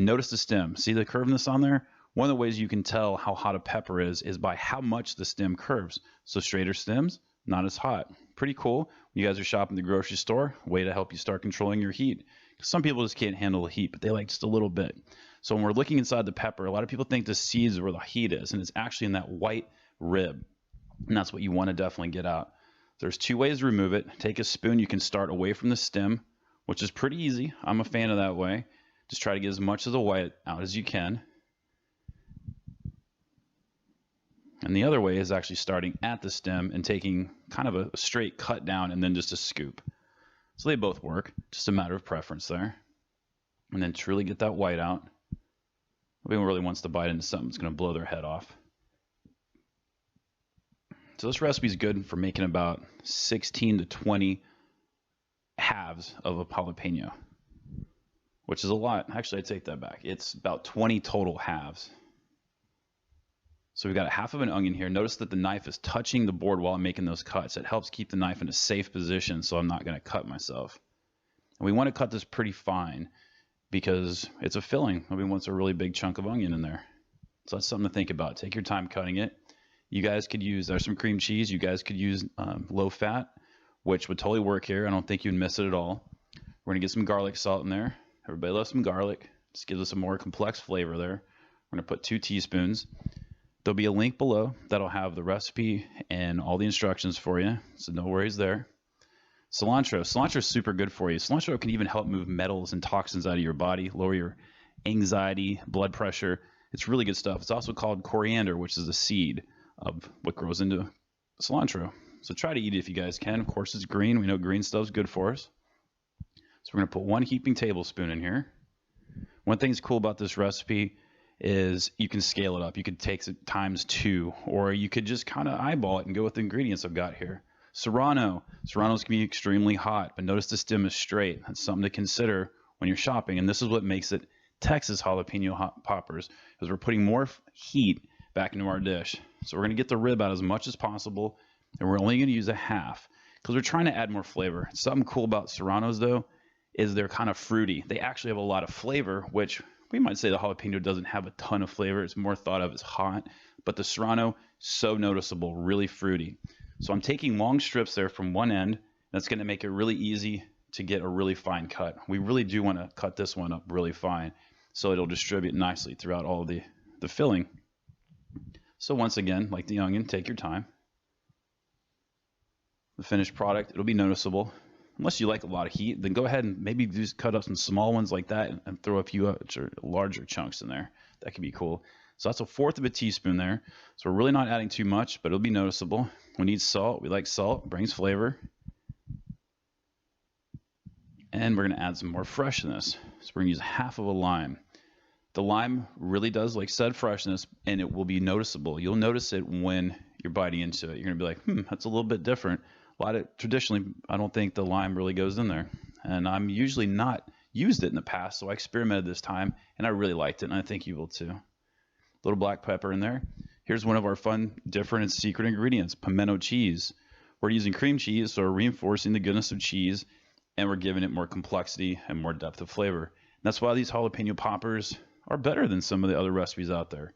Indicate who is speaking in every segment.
Speaker 1: notice the stem. See the curviness on there? One of the ways you can tell how hot a pepper is by how much the stem curves. So straighter stems, not as hot. Pretty cool. You guys are shopping at the grocery store, way to help you start controlling your heat. Some people just can't handle the heat, but they like just a little bit. So when we're looking inside the pepper, a lot of people think the seeds are where the heat is, and it's actually in that white rib. And that's what you want to definitely get out. There's two ways to remove it. Take a spoon. You can start away from the stem, which is pretty easy. I'm a fan of that way. Just try to get as much of the white out as you can. And the other way is actually starting at the stem and taking kind of a straight cut down and then just a scoop. So they both work, just a matter of preference there. And then truly get that white out. Nobody really wants to bite into something that's going to blow their head off. So this recipe is good for making about 16 to 20 halves of a jalapeno, which is a lot. Actually, I take that back. It's about 20 total halves. So we've got a half of an onion here. Notice that the knife is touching the board while I'm making those cuts. It helps keep the knife in a safe position so I'm not going to cut myself. And we want to cut this pretty fine because it's a filling. Nobody wants a really big chunk of onion in there. So that's something to think about. Take your time cutting it. You guys could use, there's some cream cheese. You guys could use low fat, which would totally work here. I don't think you'd miss it at all. We're going to get some garlic salt in there. Everybody loves some garlic. Just gives us a more complex flavor there. We're going to put 2 teaspoons. There'll be a link below that'll have the recipe and all the instructions for you, so no worries there. Cilantro. Cilantro is super good for you. Cilantro can even help move metals and toxins out of your body, lower your anxiety, blood pressure. It's really good stuff. It's also called coriander, which is a seed of what grows into cilantro. So try to eat it if you guys can. Of course, it's green. We know green stuff's good for us. So we're going to put 1 heaping tablespoon in here. One thing that's cool about this recipe is you can scale it up. You could take it times 2, or you could just kind of eyeball it and go with the ingredients I've got here. Serrano. Serranos can be extremely hot, but notice the stem is straight. That's something to consider when you're shopping, and this is what makes it Texas jalapeno poppers, because we're putting more heat back into our dish. So we're going to get the rib out as much as possible, and we're only going to use a half because we're trying to add more flavor. Something cool about Serranos, though, is they're kind of fruity. They actually have a lot of flavor, which we might say the jalapeno doesn't have a ton of flavor. It's more thought of as hot, but the Serrano, so noticeable, really fruity. So I'm taking long strips there from one end. That's going to make it really easy to get a really fine cut. We really do want to cut this one up really fine so it'll distribute nicely throughout all of the filling. So once again, like the onion, take your time. The finished product, it'll be noticeable. Unless you like a lot of heat, then go ahead and maybe just cut up some small ones like that and throw a few larger chunks in there. That could be cool. So that's 1/4 of a teaspoon there. So we're really not adding too much, but it'll be noticeable. We need salt. We like salt. It brings flavor. And we're going to add some more freshness. So we're going to use 1/2 of a lime. The lime really does, like I said, freshness, and it will be noticeable. You'll notice it when you're biting into it. You're going to be like, that's a little bit different. Traditionally, I don't think the lime really goes in there. And I'm usually not used it in the past, so I experimented this time, and I really liked it, and I think you will too. A little black pepper in there. Here's one of our fun, different, and secret ingredients, pimento cheese. We're using cream cheese, so we're reinforcing the goodness of cheese, and we're giving it more complexity and more depth of flavor. And that's why these jalapeno poppers are better than some of the other recipes out there.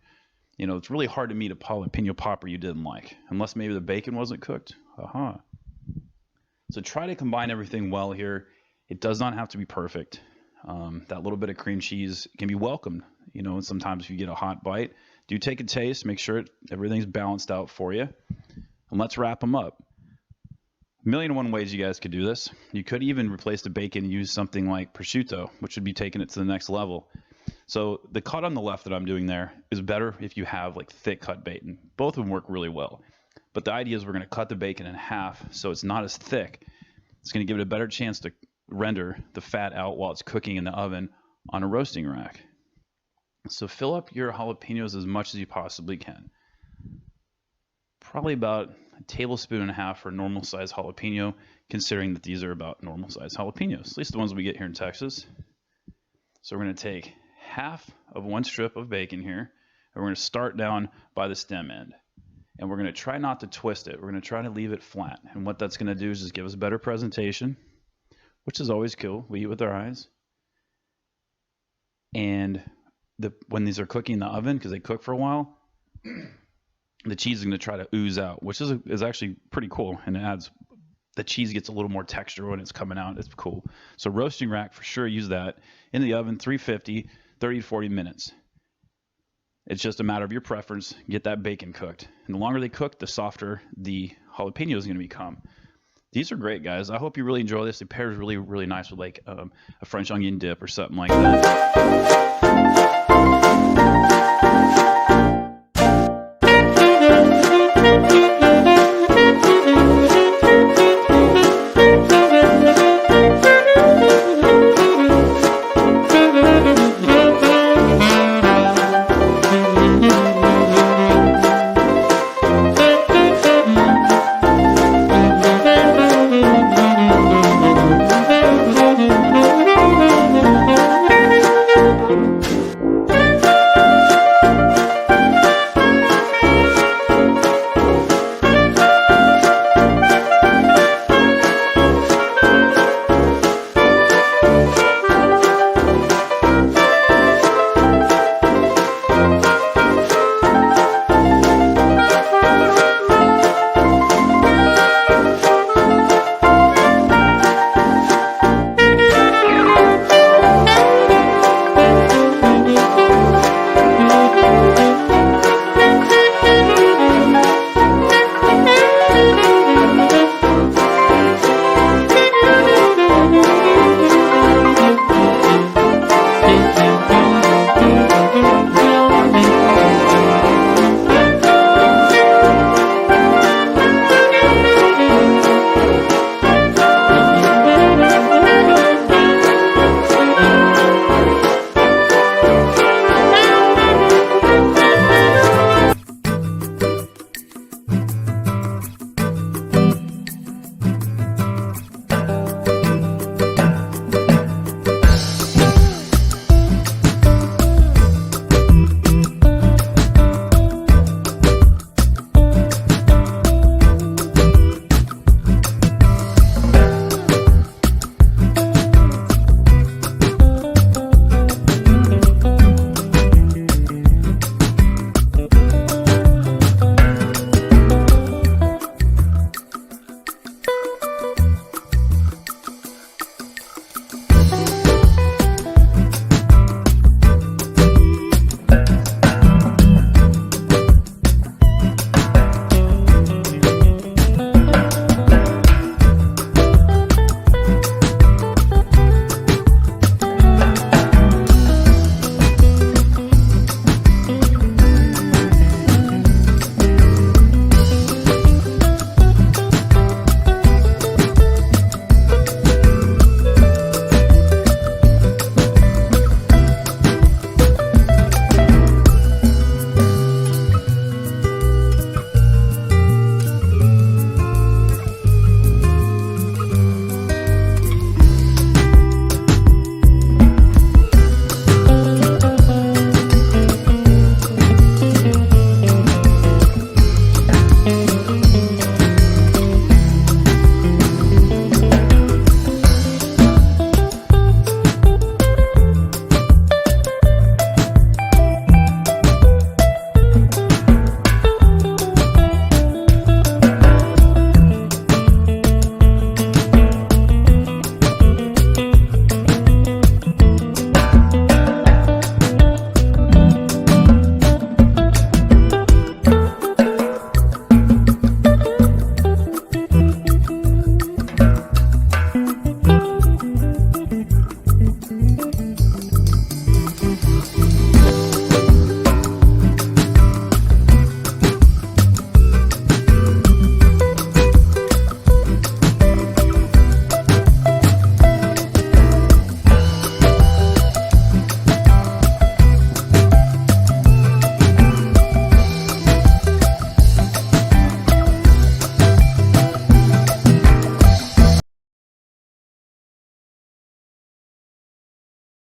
Speaker 1: You know, it's really hard to meet a jalapeno popper you didn't like, unless maybe the bacon wasn't cooked. So try to combine everything well here. It does not have to be perfect. That little bit of cream cheese can be welcomed. You know, and sometimes if you get a hot bite, do take a taste, make sure everything's balanced out for you. And let's wrap them up. 1,000,001 ways you guys could do this. You could even replace the bacon and use something like prosciutto, which would be taking it to the next level. So the cut on the left that I'm doing there is better if you have like thick cut bacon. Both of them work really well. But the idea is we're going to cut the bacon in half so it's not as thick. It's going to give it a better chance to render the fat out while it's cooking in the oven on a roasting rack. So fill up your jalapenos as much as you possibly can. Probably about 1.5 tablespoons for a normal size jalapeno, considering that these are about normal size jalapenos, at least the ones we get here in Texas. So we're going to take 1/2 of one strip of bacon here, and we're going to start down by the stem end. And we're going to try not to twist it. We're going to try to leave it flat. And what that's going to do is just give us a better presentation, which is always cool. We eat with our eyes. And when these are cooking in the oven, because they cook for a while, the cheese is going to try to ooze out, which is actually pretty cool, and it adds, the cheese gets a little more texture when it's coming out. It's cool. So roasting rack, for sure, use that in the oven, 350, 30 to 40 minutes. It's just a matter of your preference. Get that bacon cooked, and the longer they cook, the softer the jalapeno is going to become. These are great, guys. I hope you really enjoy this. It pairs really, really nice with like a French onion dip or something like that.